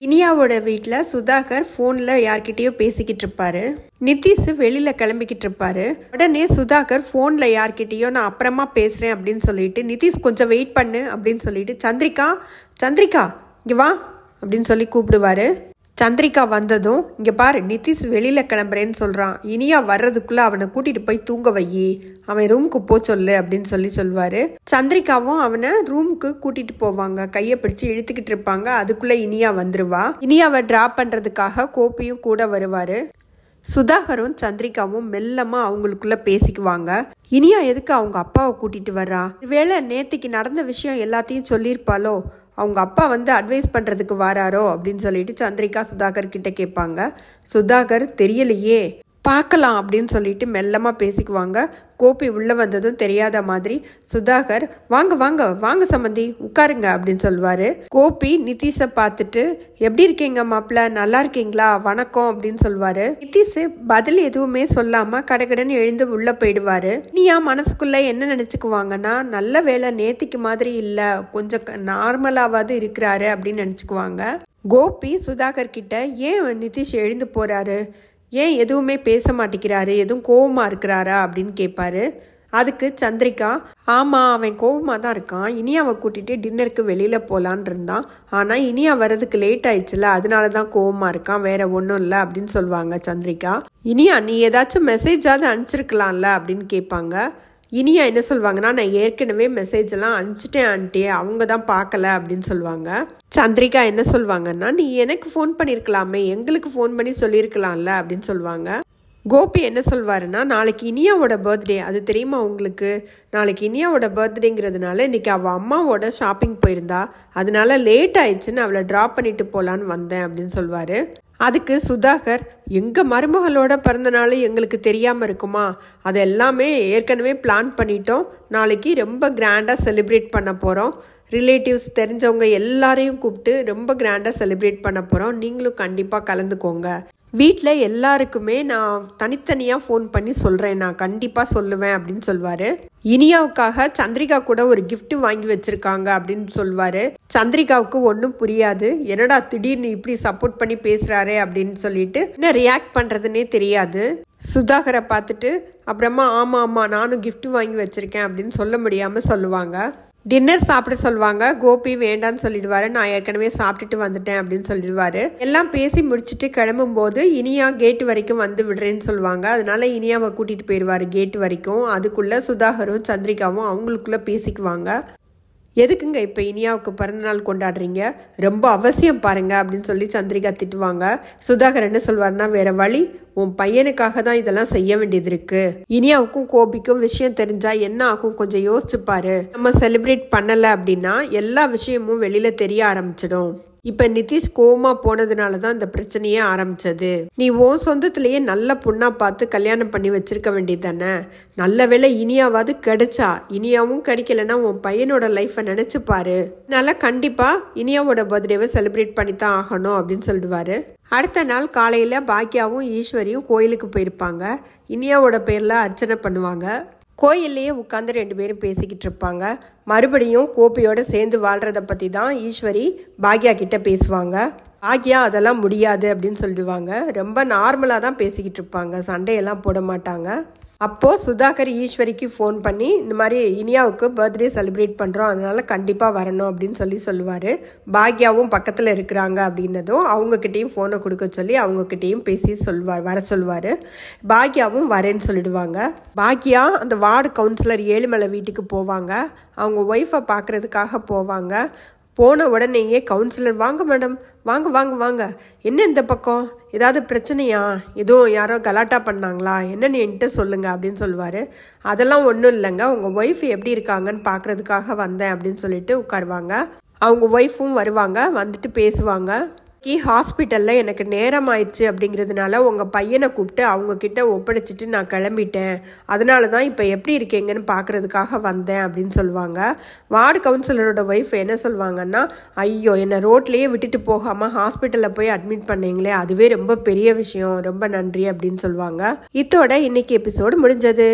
இனியாவோட வீட்டில் சுதாகர் ஃபோனில் யார்கிட்டயோ பேசிக்கிட்டு இருப்பாரு. நிதிஷ் வெளியில் கிளம்பிக்கிட்டு இருப்பாரு. உடனே சுதாகர் ஃபோனில் யார்கிட்டயோ நான் அப்புறமா பேசுகிறேன் அப்படின்னு சொல்லிட்டு, நிதிஷ் கொஞ்சம் வெயிட் பண்ணு அப்படின்னு சொல்லிட்டு, சந்திரிகா சந்திரிகா இங்கே வா அப்படின்னு சொல்லி கூப்பிடுவாரு. சந்திரிகா வந்ததும், இங்கே பாரு நிதிஷ் வெளியில் கிளம்புறேன்னு சொல்கிறான், இனியா வர்றதுக்குள்ளே அவனை கூட்டிகிட்டு போய் தூங்க வை, அவன் ரூமுக்கு போ சொல்லு அப்படின்னு சொல்லுவார். சந்திரிகாவும் அவனை ரூமுக்கு கூட்டிகிட்டு போவாங்க. கையை பிடிச்சி இழுத்துக்கிட்டு இருப்பாங்க. அதுக்குள்ளே இனியா வந்துடுவா. இனியாவை ட்ராப் பண்ணுறதுக்காக கோபியும் கூட வருவார். சுதாகரும் சந்திரிகாவும் மெல்லமாக அவங்களுக்குள்ள பேசிக்குவாங்க. இனியா எதுக்கு அவங்க அப்பாவை கூட்டிகிட்டு வர்றா? வேளை நேத்திக்கு நடந்த விஷயம் எல்லாத்தையும் சொல்லியிருப்பாளோ, அவங்க அப்பா வந்து அட்வைஸ் பண்ணுறதுக்கு வராரோ அப்படின்னு சொல்லிட்டு சந்திரிகா சுதாகர் கிட்ட கேட்பாங்க. சுதாகர் தெரியலையே, பார்க்கலாம் அப்படின்னு சொல்லிட்டு மெல்லமாக பேசிக்குவாங்க. கோபி உள்ளே வந்ததும் தெரியாத மாதிரி, சுதாகர் வாங்க வாங்க வாங்க சம்மந்தி உட்காருங்க அப்படின்னு சொல்லுவார். கோபி நிதிஷை பார்த்துட்டு, எப்படி இருக்கீங்க மாப்பிள்ள, நல்லா இருக்கீங்களா, வணக்கம் அப்படின்னு சொல்லுவார். நிதிஷ் பதில் எதுவுமே சொல்லாமல் கடகடன்னு எழுந்து உள்ளே போயிடுவார். நீயா மனசுக்குள்ளே என்ன நினச்சிக்குவாங்கன்னா, நல்ல வேலை நேத்திக்கு மாதிரி இல்லை, கொஞ்சம் நார்மலாவது இருக்கிறாரு அப்படின்னு நினச்சிக்குவாங்க. கோபி சுதாகர் கிட்ட, ஏன் நிதிஷ் எழுந்து போகிறாரு, ஏன் எதுவுமே பேச மாட்டேங்கிறாரு, எதுவும் கோவமாக இருக்கிறாரா அப்படின்னு கேட்பாரு. அதுக்கு சந்திரிகா, ஆமாம் அவன் கோவமாக தான் இருக்கான், இனியாவை கூட்டிகிட்டு டின்னருக்கு வெளியில் போகலான் இருந்தான், ஆனால் இனியா வர்றதுக்கு லேட் ஆயிடுச்சுல, அதனால தான் கோவமாக இருக்கான், வேற ஒன்றும் இல்லை அப்படின்னு சொல்லுவாங்க சந்திரிகா. இனியா நீ ஏதாச்சும் மெசேஜாவது அனுப்பிச்சிருக்கலாம்ல அப்படின்னு கேட்பாங்க. இனியா என்ன சொல்லுவாங்கன்னா, நான் ஏற்கனவே மெசேஜ் எல்லாம் அனுப்பிச்சிட்டேன் ஆண்டி, அவங்க தான் பார்க்கல அப்படின்னு சொல்லுவாங்க. சந்திரிகா என்ன சொல்லுவாங்கன்னா, நீ எனக்கு ஃபோன் பண்ணியிருக்கலாமே, எங்களுக்கு ஃபோன் பண்ணி சொல்லியிருக்கலாம்ல அப்படின்னு சொல்லுவாங்க. கோபி என்ன சொல்வாருன்னா, நாளைக்கு இனியாவோட பர்த்டே, அது தெரியுமா உங்களுக்கு, நாளைக்கு இனியாவோட பர்த்டேங்கிறதுனால இன்னைக்கு அவள் அம்மாவோட ஷாப்பிங் போயிருந்தா, அதனால லேட் ஆயிடுச்சுன்னு அவளை ட்ராப் பண்ணிட்டு போகலான்னு வந்தேன் அப்படின்னு சொல்வார். அதுக்கு சுதாகர், எங்கள் மருமகளோட பிறந்தநாள் எங்களுக்கு தெரியாமல் இருக்குமா, அது எல்லாமே ஏற்கனவே பிளான் பண்ணிட்டோம், நாளைக்கு ரொம்ப கிராண்டாக செலிப்ரேட் பண்ண போகிறோம், ரிலேட்டிவ்ஸ் தெரிஞ்சவங்க எல்லாரையும் கூப்பிட்டு ரொம்ப கிராண்டாக செலிப்ரேட் பண்ண போகிறோம், நீங்களும் கண்டிப்பாக கலந்துக்கோங்க, வீட்டில் எல்லாருக்குமே நான் தனித்தனியாக ஃபோன் பண்ணி சொல்கிறேன், நான் கண்டிப்பாக சொல்லுவேன் அப்படின்னு சொல்வார். இனியாவுக்காக சந்திரிகா கூட ஒரு கிஃப்ட் வாங்கி வச்சுருக்காங்க அப்படின்னு சொல்வார். சந்திரிகாவுக்கு ஒன்றும் புரியாது, என்னடா திடீர்னு இப்படி சப்போர்ட் பண்ணி பேசுகிறாரே அப்படின்னு சொல்லிட்டு என்ன ரியாக்ட் பண்ணுறதுனே தெரியாது. சுதாகரை பார்த்துட்டு அப்புறமா ஆமாம் நானும் கிஃப்ட் வாங்கி வச்சுருக்கேன் அப்படின்னு சொல்ல முடியாமல் சொல்லுவாங்க. டின்னர் சாப்பிட சொல்லுவாங்க. கோபி வேண்டான்னு சொல்லிடுவாரு, நான் ஏற்கனவே சாப்பிட்டுட்டு வந்துட்டேன் அப்படின்னு சொல்லிடுவாரு. எல்லாம் பேசி முடிச்சுட்டு கிளம்பும் போது இனியா கேட்டு வரைக்கும் வந்து விடுறேன்னு சொல்லுவாங்க. அதனால இனியாவை கூட்டிட்டு போயிடுவாரு கேட்டு வரைக்கும். அதுக்குள்ள சுதாகரும் சந்திரிகாவும் அவங்களுக்குள்ள பேசிக்குவாங்க. எதுக்குங்க இப்போ இனியாவுக்கு பிறந்தநாள் கொண்டாடுறீங்க, ரொம்ப அவசியம் பாருங்க அப்படின்னு சொல்லி சந்திரிகா திட்டுவாங்க. சுதாகர் என்ன சொல்வார்னா, வேற வழி, உன் பையனுக்காக தான் இதெல்லாம் செய்ய வேண்டியது இருக்கு, இனியாவுக்கும் கோபிக்கும் விஷயம் தெரிஞ்சா என்ன ஆகும் கொஞ்சம் யோசிச்சு பாரு, நம்ம செலிப்ரேட் பண்ணல அப்படின்னா எல்லா விஷயமும் வெளியில தெரிய ஆரம்பிச்சிடும், இப்ப நிதிஷ் கோமா போனதுனால தான் இந்த பிரச்சனையே ஆரம்பிச்சது, நீ உன் சொந்தத்திலேயே நல்ல பொண்ணா பார்த்து கல்யாணம் பண்ணி வச்சிருக்க வேண்டியது தானே, நல்ல வேளை இனியாவது கிடைச்சா, இனியாவும் கிடைக்கலன்னா உன் பையனோட லைஃபை நினைச்சு பாரு, அதனால கண்டிப்பா இனியாவோட பர்த்டேவை செலிப்ரேட் பண்ணித்தான் ஆகணும் அப்படின்னு சொல்லிடுவாரு. அடுத்த நாள் காலையில பாக்கியாவும் ஈஸ்வரியும் கோயிலுக்கு போயிருப்பாங்க. இனியாவோட பேர்ல அர்ச்சனை பண்ணுவாங்க. கோயில்லையே உட்காந்து 2 பேரும் பேசிக்கிட்டு இருப்பாங்க. மறுபடியும் கோபியோட சேர்ந்து வாழ்றத பற்றி தான் ஈஸ்வரி பாக்யா கிட்ட பேசுவாங்க. பாக்யா அதெல்லாம் முடியாது அப்படின்னு சொல்லிடுவாங்க. ரொம்ப நார்மலாக தான் பேசிக்கிட்டு இருப்பாங்க, சண்டையெல்லாம் போட மாட்டாங்க. அப்போது சுதாகர் ஈஸ்வரிக்கு ஃபோன் பண்ணி, இந்த மாதிரி இனியாவுக்கு பர்த்டே செலிப்ரேட் பண்ணுறோம், அதனால கண்டிப்பாக வரணும் அப்படின்னு சொல்லுவார். பாக்யாவும் பக்கத்தில் இருக்கிறாங்க அப்படின்னதும் அவங்கக்கிட்டேயும் ஃபோனை கொடுக்க சொல்லி அவங்கக்கிட்டேயும் பேசி வர சொல்லுவார். பாக்யாவும் வரேன்னு சொல்லிடுவாங்க. பாக்யா அந்த வார்டு கவுன்சிலர் ஏழுமலை வீட்டுக்கு போவாங்க. அவங்க ஒய்ஃபை பார்க்குறதுக்காக போவாங்க. போன உடனேயே கவுன்சிலர், வாங்க மேடம், வாங்க வாங்க வாங்க, என்ன இந்த பக்கம், ஏதாவது பிரச்சனையா, எதுவும் யாரோ கலாட்டா பண்ணாங்களா, என்னன்னு என்கிட்ட சொல்லுங்க அப்படின்னு சொல்லுவார். அதெல்லாம் ஒன்றும் இல்லைங்க, உங்கள் ஒய்ஃப் எப்படி இருக்காங்கன்னு பார்க்குறதுக்காக வந்தேன் அப்படின்னு சொல்லிட்டு உட்காருவாங்க. அவங்க ஒய்ஃபும் வருவாங்க, வந்துட்டு பேசுவாங்க. ஹாஸ்பிட்டலில் எனக்கு நேரம் ஆயிடுச்சு அப்படிங்கிறதுனால உங்கள் பையனை கூப்பிட்டு அவங்கக்கிட்ட ஒப்படைச்சிட்டு நான் கிளம்பிட்டேன், அதனால தான் இப்போ எப்படி இருக்கீங்கன்னு பார்க்குறதுக்காக வந்தேன் அப்படின்னு சொல்லுவாங்க. வார்டு கவுன்சிலரோட ஒய்ஃப் என்ன சொல்லுவாங்கன்னா, ஐயோ என்னை ரோட்லேயே விட்டுட்டு போகாமல் ஹாஸ்பிட்டலில் போய் அட்மிட் பண்ணீங்களே, அதுவே ரொம்ப பெரிய விஷயம், ரொம்ப நன்றி அப்படின்னு சொல்லுவாங்க. இதோட இன்னைக்கு எபிசோடு முடிஞ்சது.